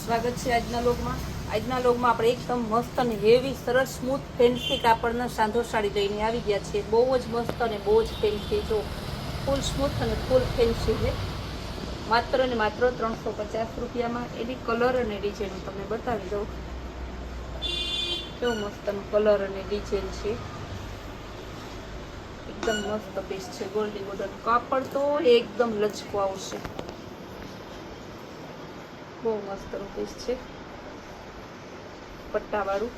સ્વાગત છે આજના લોગમાં આપણે એકદમ મસ્ત અને હેવી સરસ સ્મૂથ ફેન્સી કાપડના સાંધો સાડી લઈને આવી ગયા છે। બહુ જ મસ્ત અને બહુ જ ફેન્સી, જો ફૂલ સ્મૂથ અને ફૂલ ફેન્સી છે। માત્ર ને માત્ર 350 રૂપિયામાં। એની કલર અને ડિઝાઇન તમને બતાવી દઉં, કેવો મસ્તનો કલર અને ડિઝાઇન છે। એકદમ મસ્ત પીસ છે, ગોલ્ડી ગોલ્ડન કાપડ તો એકદમ લચકો આવશે। બહુ મસ્ત પીસ છે, પટ્ટાવાળું।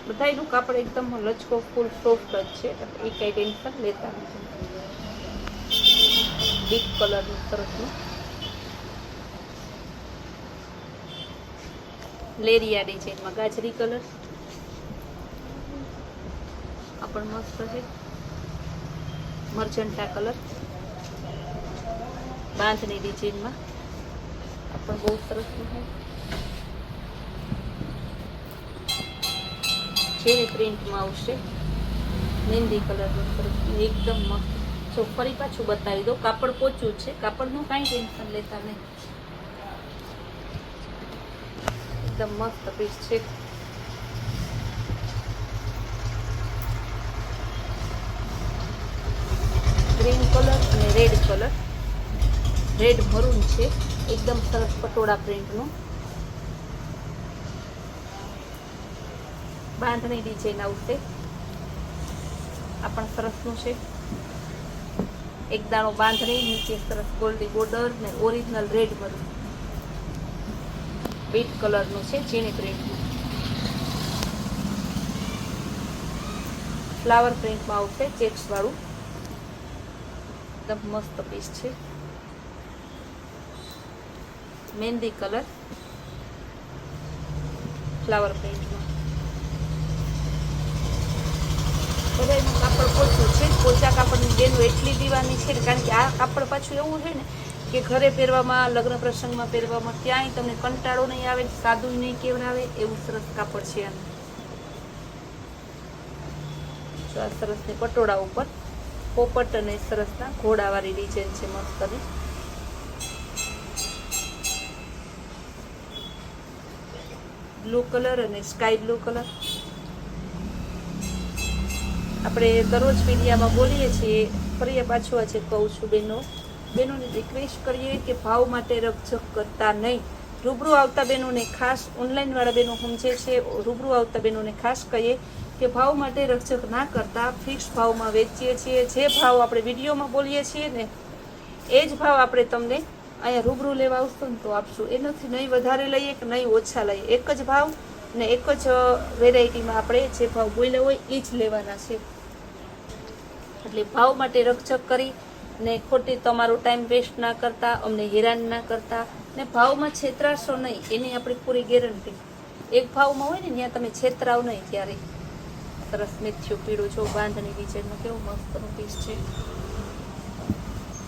બધાયનું કાપડ એકદમ લચકો ફૂલ સોફ્ટ જ છે, એ કઈ ટેન્શન લેતા નથી। ડીપ કલરનું સરસનું લેરિયા ડિઝાઇનમાં ગાજરી કલર, આ પણ મસ્ત છે। મર્જન્ટા કલર બાંધણી ડિઝાઇનમાં, આ પણ બહુ સરસ છે। જેની પ્રિન્ટમાં આવશે મહેંદી કલરનું સરસ એકદમ મસ્ત। જો ફરી પાછું બતાવી દો, કાપડ પોચું છે, કાપડનું કાંઈ ટેન્શન લેતા નહીં। એકદમ મસ્ત પીસ છે। ગ્રીન કલર અને રેડ કલર, રેડ મરૂન છે, એકદમ સરસ પટોળા પ્રિન્ટનું। બાંધણી ડિઝાઇન આવશે, આ પણ સરસનું છે। એક દાણો બાંધણી, નીચે સરસ ગોલ્ડી બોર્ડર ને ઓરિજિનલ રેડ મરૂન બીટ કલરનું છે, ઝીણી પ્રિન્ટનું ફ્લાવર પ્રિન્ટમાં આવશે, ચેક્સ વાળું। એકદમ મસ્ત પીસ છે। મહેંદી કલર ફ્લાવર પ્રિન્ટમાં, બધાનું કાપડ પોચું છે। પોચા કાપડની બેનો એટલી દીવાની છે, કારણ કે આ કાપડ પાછું એવું છે ને કે ઘરે પહેરવામાં, લગ્ન પ્રસંગમાં પહેરવામાં ક્યાંય તમને કંટાળો નહીં આવે, સાદું નહીં કેવડાવે, એવું સરસ કાપડ છે આનું। તો આ સરસની પટોળા ઉપર પોપટ અને સરસના ઘોડાવાળી ડિઝાઇન છે, મસ્તની। બ્લુ કલર અને સ્કાય બ્લુ કલર, આપણે દરરોજ મીડિયામાં બોલીએ છીએ, ફરી પાછું આજે કહું છું, બહેનોને રિક્વેસ્ટ કરીએ કે ભાવ માટે રકઝક કરતા નહીં। રૂબરૂ આવતા બહેનોને ખાસ, ઓનલાઈનવાળા બહેનો સમજે છે, રૂબરૂ આવતા બહેનોને ખાસ કહીએ કે ભાવ માટે રકઝક ના કરતા ફિક્સ ભાવમાં વેચીએ છીએ। જે ભાવ આપણે વિડીયોમાં બોલીએ છીએ ને, એ જ ભાવ આપણે તમને અહીંયા રૂબરૂ લેવા આવશું ને તો આપશું। એનાથી નહીં વધારે લઈએ કે નહીં ઓછા લઈએ, એક જ ભાવ ને એક જ વેરાયટીમાં આપણે જે ભાવ બોલ્યા હોય એ જ લેવાના છે। એટલે ભાવ માટે રકઝક કરી ને ખોટી તમારો ટાઈમ વેસ્ટ ના કરતા, અમને હેરાન ના કરતા, ને ભાવમાં છેતરાશો નહીં, એની આપણી પૂરી ગેરંટી। એક ભાવમાં હોય ને ત્યાં તમે છેતરાવ નહીં ત્યારે। સરસ મેથ્યું પીળું, જો બાંધણી ડિઝાઇનમાં કેવું મસ્તનું પીસ છે।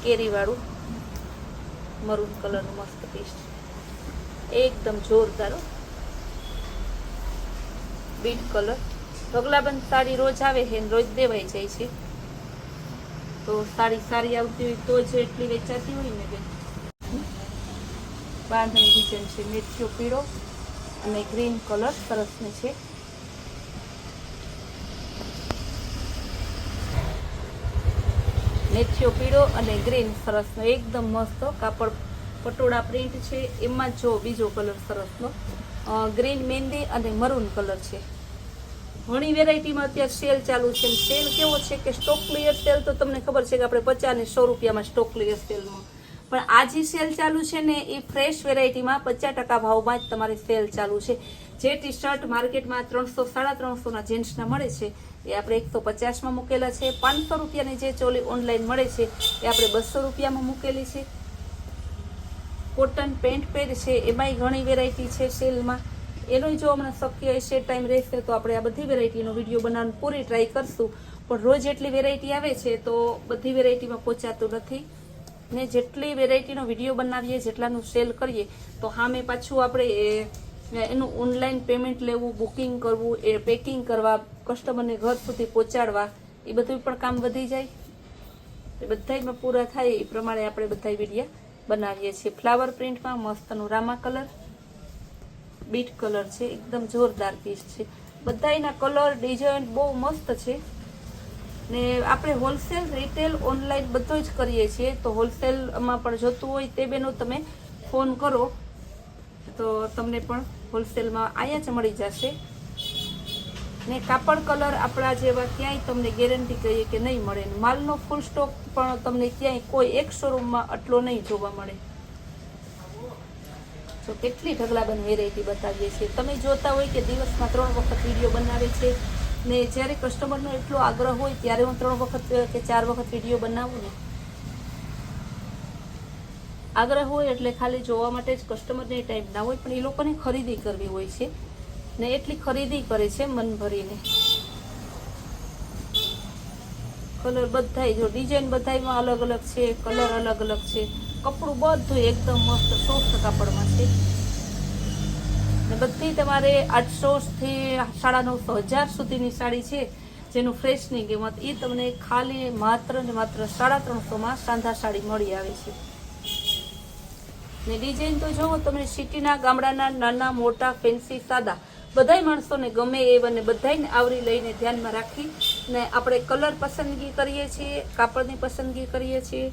કેરીવાળું મરૂન કલરનું મસ્ત પીસ છે, એકદમ જોરદાર। બીટ કલર, ઢગલાબંધ સાડી રોજ આવે છે, રોજ દેવાઈ જાય છે, તો સાડી સારી આવતી હોય તો જ એટલી વેચાતી હોય ને બેન। બાંધણી ડિઝાઇન છે, મેથ્યો પીળો અને ગ્રીન કલર સરસની છે। મેથ્યો પીળો અને ગ્રીન સરસનો એકદમ મસ્ત કાપડ, પટોળા પ્રિન્ટ છે। એમાં જો બીજો કલર સરસનો ગ્રીન મહેંદી અને મરૂન કલર છે। ઘણી વેરાયટીમાં અત્યારે સેલ ચાલુ છે। સેલ કેવો છે કે સ્ટોક ક્લિયર સેલ તો તમને ખબર છે કે આપણે 50 ને 100 રૂપિયામાં સ્ટોક ક્લિયર સેલમાં, પણ આ જે સેલ ચાલુ છે ને એ ફ્રેશ વેરાયટીમાં 50% ભાવમાં જ તમારી સેલ ચાલુ છે। જે ટી શર્ટ માર્કેટમાં 300, 350ના જેન્ટ્સના મળે છે એ આપણે 150માં મૂકેલા છે। 500 રૂપિયાની જે ચોલી ઓનલાઈન મળે છે એ આપણે 200 રૂપિયામાં મૂકેલી છે। કોટન પેન્ટ પેડ છે, એમાંય ઘણી વેરાયટી છે સેલમાં। એનો જો હમણાં શક્ય હશે, ટાઈમ રહેશે તો આપણે આ બધી વેરાયટીનો વિડીયો બનાવવાની પૂરી ટ્રાય કરશું, પણ રોજ એટલી વેરાયટી આવે છે તો બધી વેરાયટીમાં પહોંચાતું નથી ને। જેટલી વેરાયટીનો વિડીયો બનાવીએ, જેટલાનું સેલ કરીએ, તો સામે પાછું આપણે એનું ઓનલાઈન પેમેન્ટ લેવું, બુકિંગ કરવું, એ પેકિંગ કરવા, કસ્ટમરને ઘર સુધી પહોંચાડવા, એ બધું પણ કામ વધી જાય। એ બધામાં પૂરા થાય એ પ્રમાણે આપણે બધા વિડીયો બનાવીએ છીએ। ફ્લાવર પ્રિન્ટમાં મસ્તનું રામા કલર, બીટ કલર છે, એકદમ જોરદાર પીસ છે. બધાયના કલર ડિઝાઇન બહુ મસ્ત છે. ને આપણે હોલસેલ રિટેલ ઓનલાઈન બધું જ કરીએ છીએ. તો હોલસેલમાં પણ જોતું હોય તે બેનો તમે ફોન કરો તો તમને પણ હોલસેલમાં અહીંયા જ મળી જશે. ને કાપડ કલર આપણા જેવા ક્યાંય તમને ગેરંટી કહીએ કે નહીં મળે. માલનો ફૂલ સ્ટોક પણ તમને ક્યાંય કોઈ એક શોરૂમમાં આટલો નહીં જોવા મળે. તો કેટલી ઢગલાબંધ વેરાયટી બતાવીએ છીએ. તમે જોતા હોય કે દિવસમાં 3 વખત વિડીયો બનાવે છે. ને જ્યારે કસ્ટમરનો એટલો આગ્રહ હોય ત્યારે હું 3 વખત કે 4 વખત વિડીયો બનાવું ને. આગ્રહ હોય એટલે ખાલી જોવા માટે જ કસ્ટમરને ટાઈમ ના હોય, પણ એ લોકોને ખરીદી કરવી હોય છે ને એટલી ખરીદી કરે છે મન ભરીને. કલર બધાય જો ડિઝાઇન બધાયમાં અલગ અલગ છે, કલર અલગ અલગ છે. કપડું બધું એકદમ મસ્ત સોફ્ટ કાપડમાં છે. ને બધી તમારે 800 થી 950 1000 સુધીની સાડી છે જેનું ફ્રેશની કિંમત એ તમને ખાલી માત્ર ને માત્ર 350માં સાંધા સાડી મળી આવે છે. ને ડિઝાઇન તો જોવો તમે, સિટીના ગામડાના નાના મોટા ફેન્સી સાદા બધાય માણસોને ગમે એ બને બધાને આવરી લઈને ધ્યાનમાં રાખી ને આપણે કલર પસંદગી કરીએ છીએ, કાપડની પસંદગી કરીએ છીએ.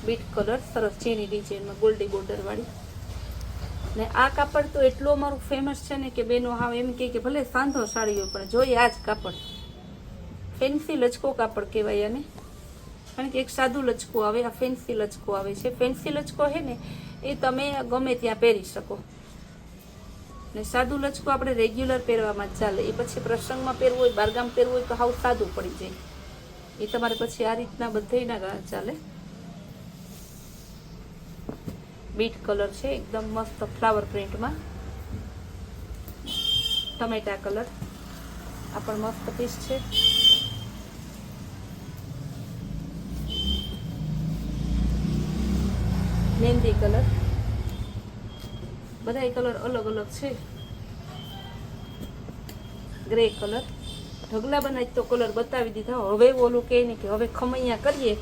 બીટ કલર સરસ ચીની ડિઝાઇનમાં ગોલ્ડી બોર્ડર વાળી. ને આ કાપડ તો એટલું અમારું ફેમસ છે ને કે બેનો હા એમ કે ભલે સાંધો સાડી હોય પણ જોઈએ આ જ કાપડ. ફેન્સી લચકો કાપડ કહેવાય આને, કારણ કે એક સાદું લચકો આવે, આ ફેન્સી લચકો આવે છે. ફેન્સી લચકો છે ને એ તમે ગમે ત્યાં પહેરી શકો. ને સાદું લચકો આપણે રેગ્યુલર પહેરવામાં જ ચાલે. એ પછી પ્રસંગમાં પહેરવું હોય, બારગામ પહેરવું હોય તો હાવ સાદું પડી જાય. એ તમારે પછી આ રીતના બધે ના ચાલે. બીટ કલર છે, એકદમ મસ્ત ફ્લાવર પ્રિન્ટમાં. ટમેટા કલર આ પણ મસ્ત પીસ છે. મહેંદી કલર, બધા કલર અલગ અલગ છે. ગ્રે કલર, ઢગલા બનાવી તો કલર બતાવી દીધા. હવે ઓલું કહે ને કે હવે ખમૈયા કરીએ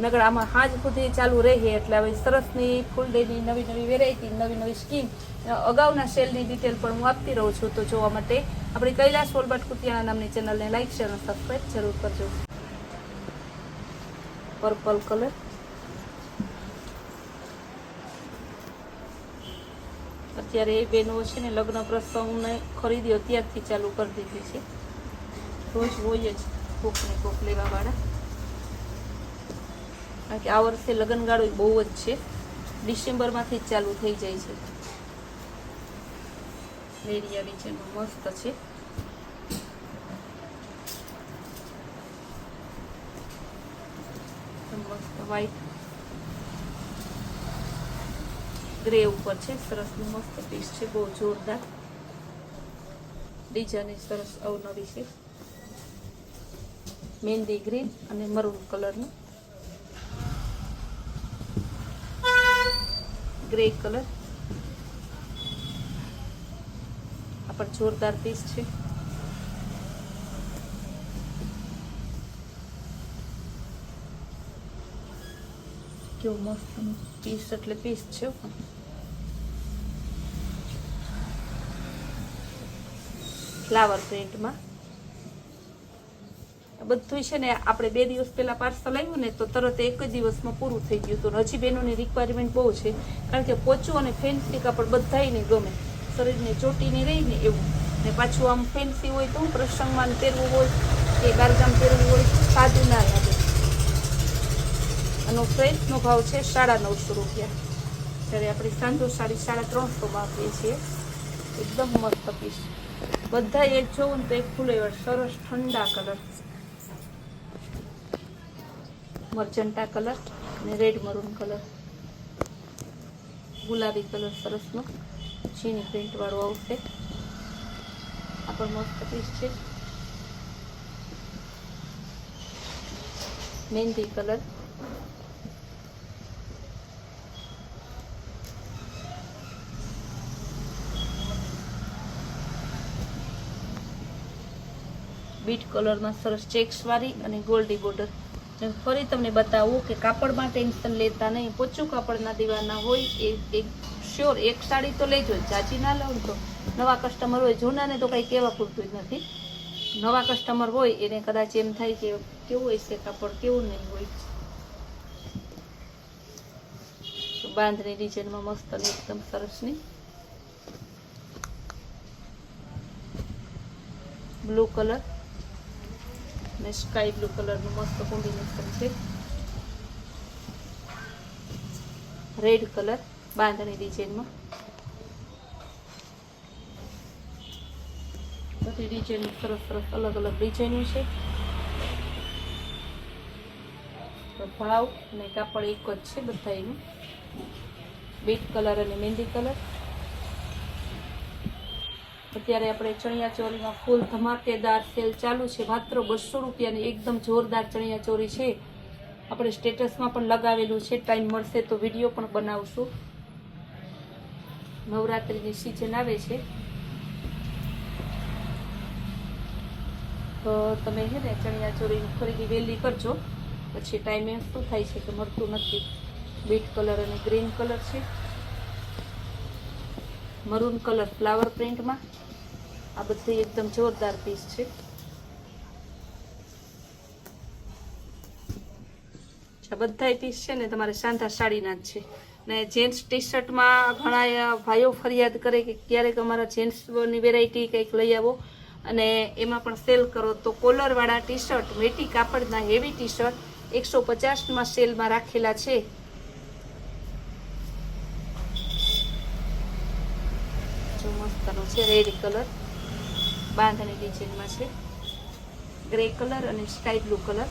નગર આમાં હાજ સુધી ચાલુ રહે. એટલે હવે સરસની ફૂલ ડેની નવી નવી વેરાયટી, નવી નવી સ્કીમ, અગાઉના સેલની ડિટેલ પણ હું આપતી રહું છું. તો જોવા માટે આપણી કૈલાસ વોલબાટ કુતિયાણા નામની ચેનલને લાઈક, શેર અને સબસ્ક્રાઈબ જરૂર કરજો. પર્પલ કલર, અત્યારે એ બેનો છે ને લગ્ન પ્રસંગને ખરીદી અત્યારથી ચાલુ કરી દીધી છે. રોજ હોય જ કોક ને કોક લેવા વાળા. કારણ કે આ વર્ષે લગ્નગાળો બહુ જ છે, ડિસેમ્બરમાંથી જ ચાલુ થઈ જાય છે. લેરિયા ડિઝાઇનમાં મસ્ત છે. મસ્ત વ્હાઈટ ગ્રે ઉપર છે, સરસ મસ્ત પીસ છે, બહુ જોરદાર ડિઝાઇન સરસ અવનવી છે. મહેંદી ગ્રીન અને મરૂન કલરનું, ગ્રે કલર આ પણ જોરદાર પીસ છે. કેવું મસ્ત પીસ, એટલે પીસ છે. ફ્લાવર પ્રિન્ટમાં બધું છે ને આપણે 2 દિવસ પહેલા પાર્સલ આવ્યું ને તો તરત એક જ દિવસમાં પૂરું થઈ ગયું હતું. હજી બેનોની રિક્વાયરમેન્ટ બહુ છે, કારણ કે પોચું અને ફેન્સી કાપડ બધાયને ગમે. શરીરને ચોટીને રહીને એવું, ને પાછું આમ ફેન્સી હોય તો પ્રસંગમાં પહેરવું હોય કે બારગામ પહેરવું હોય સાદું ના લાગે. આનો પ્રાઇસનો ભાવ છે 950 રૂપિયા. જ્યારે આપણી સાંધો સાડી 350માં આપીએ છીએ. એકદમ મસ્ત પીસ. બધા એક જોવું ને તો એક ફૂલેવર સરસ ઠંડા કલર, મર્જન્ટા કલર અને રેડ મરૂન કલર, ગુલાબી કલર સરસનો ચીની પ્રિન્ટ વાળો આવશે. આ પણ મસ્ત પીસ છે. મહેંદી કલર, બીટ કલરમાં સરસ ચેક્સ વાળી અને ગોલ્ડી બોર્ડર. ફરી તમને બતાવું કે કાપડમાં ટેન્શન લેતા નહીં. પોચું કાપડના દીવાના હોય એ શ્યોર એક સાડી તો લેજો, જાજી ના લઉં તો નવા કસ્ટમર હોય, જૂનાને તો કંઈ કહેવા પૂરતું જ નથી. નવા કસ્ટમર હોય એને કદાચ એમ થાય કે કેવું હોય છે કાપડ, કેવું નહીં હોય. તો બાંધણી ડિઝાઇનમાં મસ્ત ને એકદમ સરસની બ્લુ કલર ને સ્કાય બ્લુ કલરનું મસ્ત કોમ્બિનેશન છે. રેડ કલર બાંધણી ડિઝાઇનમાં, બધી ડિઝાઇન સરસ સરસ અલગ અલગ ડિઝાઇનો છે. ભાવ અને કાપડ એક જ છે બધા એનું. બીટ કલર અને મહેંદી કલર. અત્યારે આપણે ચણિયા ચોરીમાં ફૂલ ધમાકેદાર સેલ ચાલુ છે. માત્ર 200 રૂપિયાની એકદમ જોરદાર ચણિયા ચોરી છે. આપણે સ્ટેટસમાં પણ લગાવેલું છે. ટાઈમ મળશે તો વિડીયો પણ બનાવશું. નવરાત્રિની સિઝન આવે છે તો તમે છે ને ચણિયા ચોરીની ખરીદી વહેલી કરજો, પછી ટાઈમે શું થાય છે કે મળતું નથી. બીટ કલર અને ગ્રીન કલર છે. મરૂન કલર ફ્લાવર પ્રિન્ટમાં. આ બધી એકદમ જોરદાર પીસ છે. આ બધા પીસ છે ને તમારે સાંધા સાડીના જ છે. ને જેન્ટ્સ ટી શર્ટમાં ઘણા ભાઈઓ ફરિયાદ કરે કે ક્યારેક અમારા જેન્ટ્સની વેરાયટી કંઈક લઈ આવો અને એમાં પણ સેલ કરો. તો કોલરવાળા ટી શર્ટ, મેટી કાપડના હેવી ટી શર્ટ 150માં સેલમાં રાખેલા છે. જો મસ્તનો છે. રેડ કલર બાંધણી ડિઝાઇનમાં છે. ગ્રે કલર અને સ્કાય બ્લુ કલર.